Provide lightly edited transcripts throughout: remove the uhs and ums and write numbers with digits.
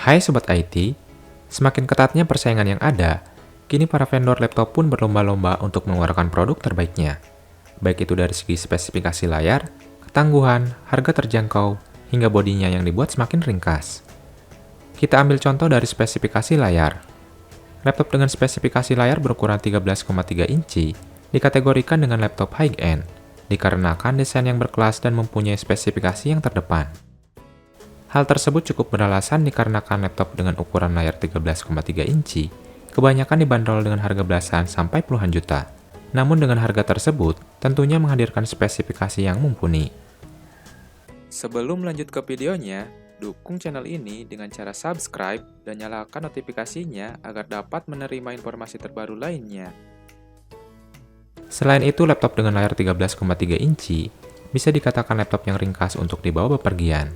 Hai Sobat IT, semakin ketatnya persaingan yang ada, kini para vendor laptop pun berlomba-lomba untuk mengeluarkan produk terbaiknya. Baik itu dari segi spesifikasi layar, ketangguhan, harga terjangkau, hingga bodinya yang dibuat semakin ringkas. Kita ambil contoh dari spesifikasi layar. Laptop dengan spesifikasi layar berukuran 13,3 inci dikategorikan dengan laptop high-end, dikarenakan desain yang berkelas dan mempunyai spesifikasi yang terdepan. Hal tersebut cukup beralasan dikarenakan laptop dengan ukuran layar 13,3 inci kebanyakan dibanderol dengan harga belasan sampai puluhan juta. Namun dengan harga tersebut, tentunya menghadirkan spesifikasi yang mumpuni. Sebelum lanjut ke videonya, dukung channel ini dengan cara subscribe dan nyalakan notifikasinya agar dapat menerima informasi terbaru lainnya. Selain itu, laptop dengan layar 13,3 inci bisa dikatakan laptop yang ringkas untuk dibawa bepergian.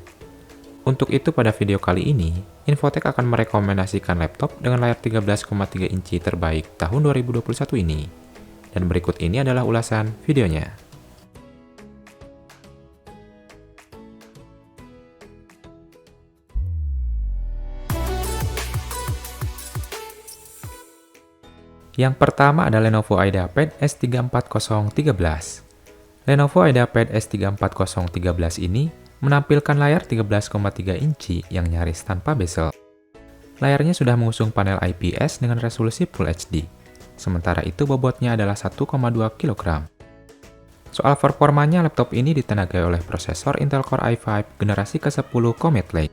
Untuk itu pada video kali ini, Infotech akan merekomendasikan laptop dengan layar 13,3 inci terbaik tahun 2021 ini. Dan berikut ini adalah ulasan videonya. Yang pertama ada Lenovo IdeaPad S34013. Lenovo IdeaPad S34013 ini menampilkan layar 13,3 inci yang nyaris tanpa bezel. Layarnya sudah mengusung panel IPS dengan resolusi Full HD. Sementara itu bobotnya adalah 1,2 kg. Soal performanya, laptop ini ditenagai oleh prosesor Intel Core i5 generasi ke-10 Comet Lake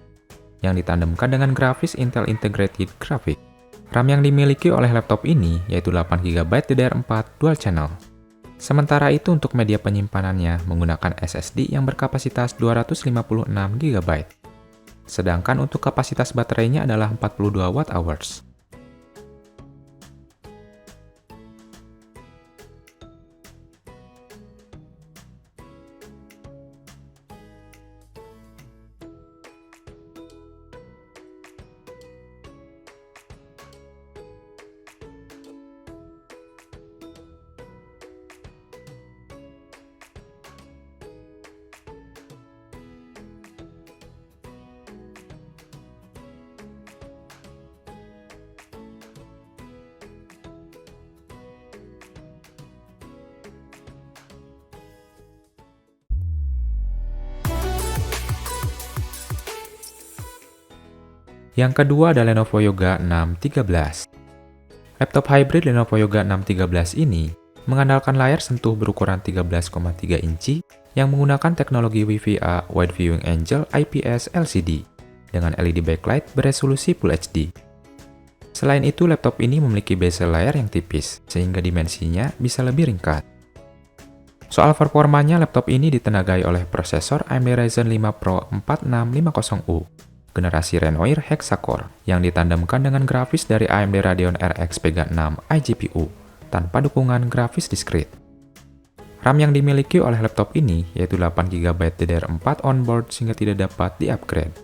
yang ditandemkan dengan grafis Intel Integrated Graphics. RAM yang dimiliki oleh laptop ini yaitu 8GB DDR4 Dual Channel. Sementara itu untuk media penyimpanannya menggunakan SSD yang berkapasitas 256GB. Sedangkan untuk kapasitas baterainya adalah 42 Wh. Yang kedua ada Lenovo Yoga 613. Laptop hybrid Lenovo Yoga 613 ini mengandalkan layar sentuh berukuran 13,3 inci yang menggunakan teknologi Wi-Fi A Wide Viewing Angle IPS LCD dengan LED backlight beresolusi Full HD. Selain itu, laptop ini memiliki bezel layar yang tipis sehingga dimensinya bisa lebih ringkas. Soal performanya, laptop ini ditenagai oleh prosesor AMD Ryzen 5 Pro 4650U generasi Renoir Hexa-Core yang ditandemkan dengan grafis dari AMD Radeon RX Vega 6 iGPU tanpa dukungan grafis diskrit. RAM yang dimiliki oleh laptop ini yaitu 8GB DDR4 onboard sehingga tidak dapat di-upgrade.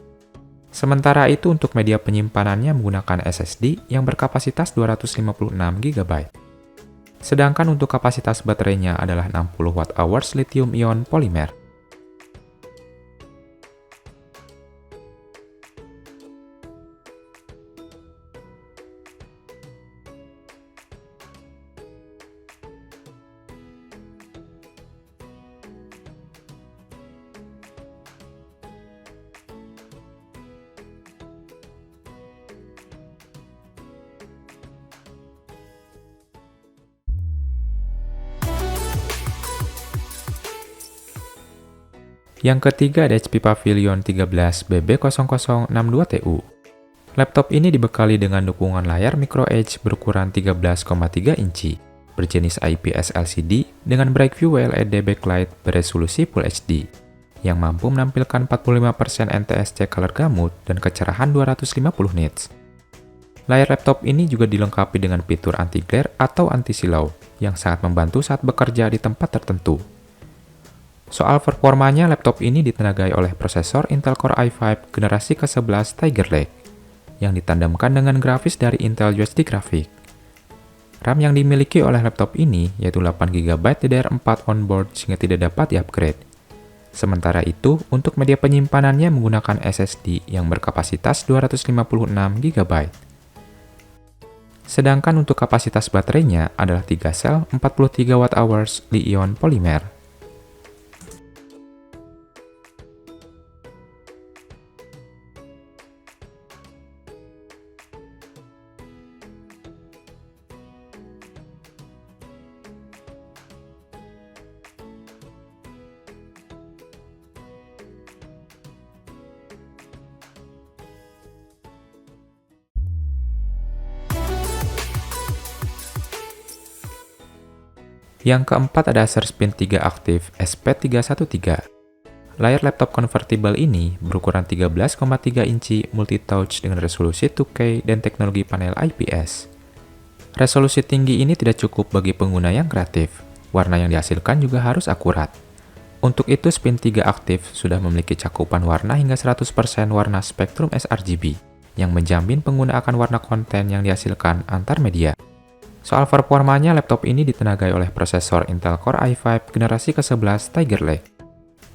Sementara itu untuk media penyimpanannya menggunakan SSD yang berkapasitas 256GB. Sedangkan untuk kapasitas baterainya adalah 60 Wh lithium-ion polimer. Yang ketiga ada HP Pavilion 13BB0062TU. Laptop ini dibekali dengan dukungan layar micro edge berukuran 13,3 inci, berjenis IPS LCD dengan Brightview LED backlight beresolusi Full HD, yang mampu menampilkan 45% NTSC color gamut dan kecerahan 250 nits. Layar laptop ini juga dilengkapi dengan fitur anti-glare atau anti-silau, yang sangat membantu saat bekerja di tempat tertentu. Soal performanya, laptop ini ditenagai oleh prosesor Intel Core i5 generasi ke-11 Tiger Lake, yang ditandemkan dengan grafis dari Intel UHD Graphics. RAM yang dimiliki oleh laptop ini yaitu 8GB DDR4 onboard sehingga tidak dapat di-upgrade. Sementara itu, untuk media penyimpanannya menggunakan SSD yang berkapasitas 256 GB. Sedangkan untuk kapasitas baterainya adalah 3 sel 43 Wh Li-ion polimer. Yang keempat ada Acer Spin 3 Active SP313. Layar laptop convertible ini berukuran 13,3 inci multi-touch dengan resolusi 2K dan teknologi panel IPS. Resolusi tinggi ini tidak cukup bagi pengguna yang kreatif. Warna yang dihasilkan juga harus akurat. Untuk itu, Spin 3 Active sudah memiliki cakupan warna hingga 100% warna spektrum sRGB, yang menjamin pengguna akan warna konten yang dihasilkan antar media. Soal performanya, laptop ini ditenagai oleh prosesor Intel Core i5 generasi ke-11 Tiger Lake,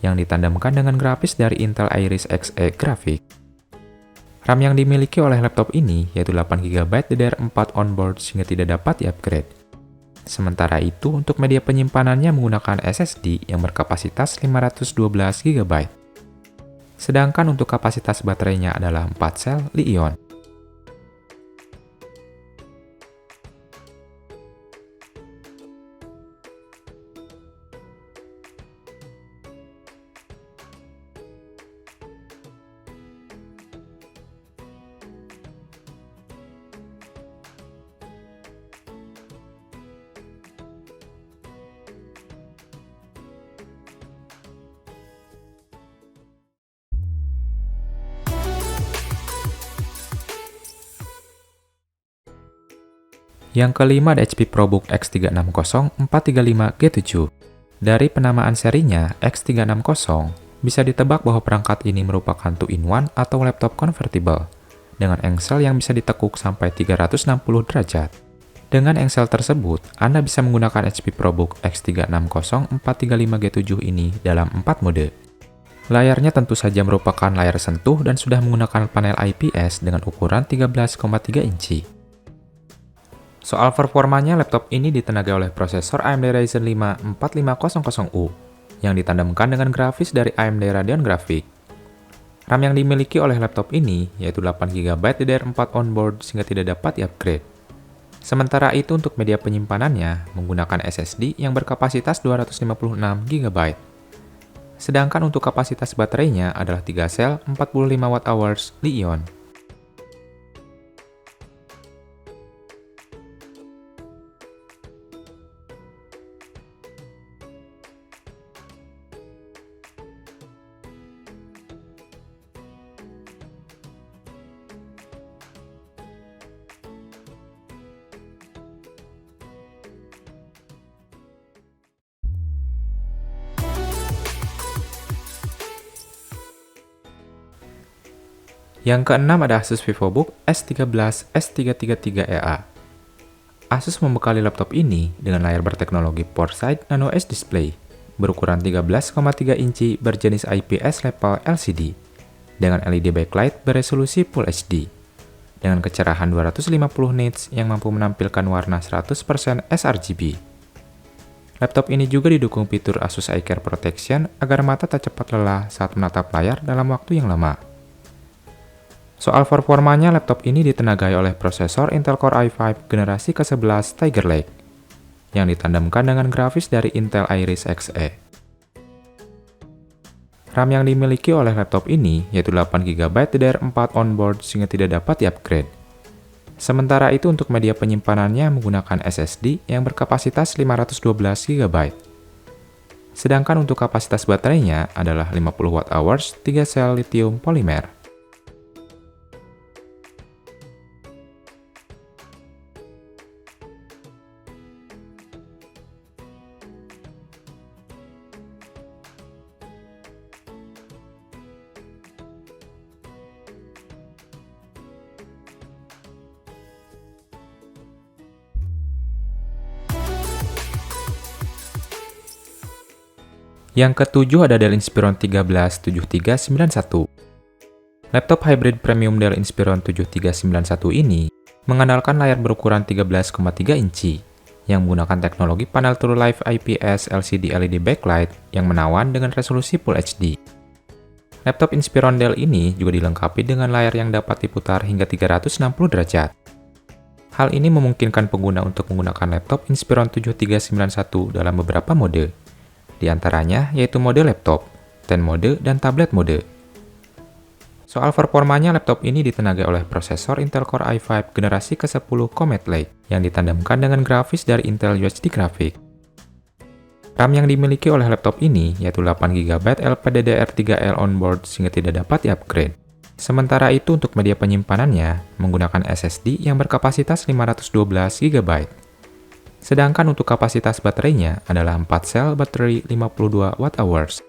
yang ditandemkan dengan grafis dari Intel Iris Xe Graphics. RAM yang dimiliki oleh laptop ini yaitu 8GB DDR4 onboard sehingga tidak dapat di-upgrade. Sementara itu, untuk media penyimpanannya menggunakan SSD yang berkapasitas 512GB. Sedangkan untuk kapasitas baterainya adalah 4 sel Li-ion. Yang kelima ada HP ProBook X360 435G7. Dari penamaan serinya, X360, bisa ditebak bahwa perangkat ini merupakan 2-in-1 atau laptop convertible, dengan engsel yang bisa ditekuk sampai 360 derajat. Dengan engsel tersebut, Anda bisa menggunakan HP ProBook X360 435G7 ini dalam 4 mode. Layarnya tentu saja merupakan layar sentuh dan sudah menggunakan panel IPS dengan ukuran 13,3 inci. Soal performanya, laptop ini ditenagai oleh prosesor AMD Ryzen 5 4500U yang ditandemkan dengan grafis dari AMD Radeon Graphics. RAM yang dimiliki oleh laptop ini yaitu 8GB DDR4 onboard sehingga tidak dapat di-upgrade. Sementara itu, untuk media penyimpanannya menggunakan SSD yang berkapasitas 256GB. Sedangkan untuk kapasitas baterainya adalah 3 sel 45 Wh Li-ion. Yang keenam ada Asus VivoBook S13 S333EA. Asus membekali laptop ini dengan layar berteknologi PortSight Nano Edge Display berukuran 13,3 inci berjenis IPS level LCD dengan LED backlight beresolusi Full HD dengan kecerahan 250 nits yang mampu menampilkan warna 100% sRGB. Laptop ini juga didukung fitur Asus Eye Care Protection agar mata tak cepat lelah saat menatap layar dalam waktu yang lama. Soal performanya, laptop ini ditenagai oleh prosesor Intel Core i5 generasi ke-11 Tiger Lake, yang ditandemkan dengan grafis dari Intel Iris Xe. RAM yang dimiliki oleh laptop ini yaitu 8GB DDR4 onboard sehingga tidak dapat di-upgrade. Sementara itu, untuk media penyimpanannya menggunakan SSD yang berkapasitas 512GB. Sedangkan untuk kapasitas baterainya adalah 50 Wh 3 sel lithium polimer. Yang ketujuh ada Dell Inspiron 137391. Laptop hybrid premium Dell Inspiron 7391 ini mengandalkan layar berukuran 13,3 inci yang menggunakan teknologi panel True Life IPS LCD LED backlight yang menawan dengan resolusi Full HD. Laptop Inspiron Dell ini juga dilengkapi dengan layar yang dapat diputar hingga 360 derajat. Hal ini memungkinkan pengguna untuk menggunakan laptop Inspiron 7391 dalam beberapa mode, di antaranya yaitu mode laptop, tent mode, dan tablet mode. Soal performanya, laptop ini ditenagai oleh prosesor Intel Core i5 generasi ke-10 Comet Lake yang ditandemkan dengan grafis dari Intel UHD Graphics. RAM yang dimiliki oleh laptop ini yaitu 8GB LPDDR3L onboard sehingga tidak dapat di-upgrade. Sementara itu untuk media penyimpanan,nya menggunakan SSD yang berkapasitas 512GB. Sedangkan untuk kapasitas baterainya adalah 4 sel baterai 52 Wh.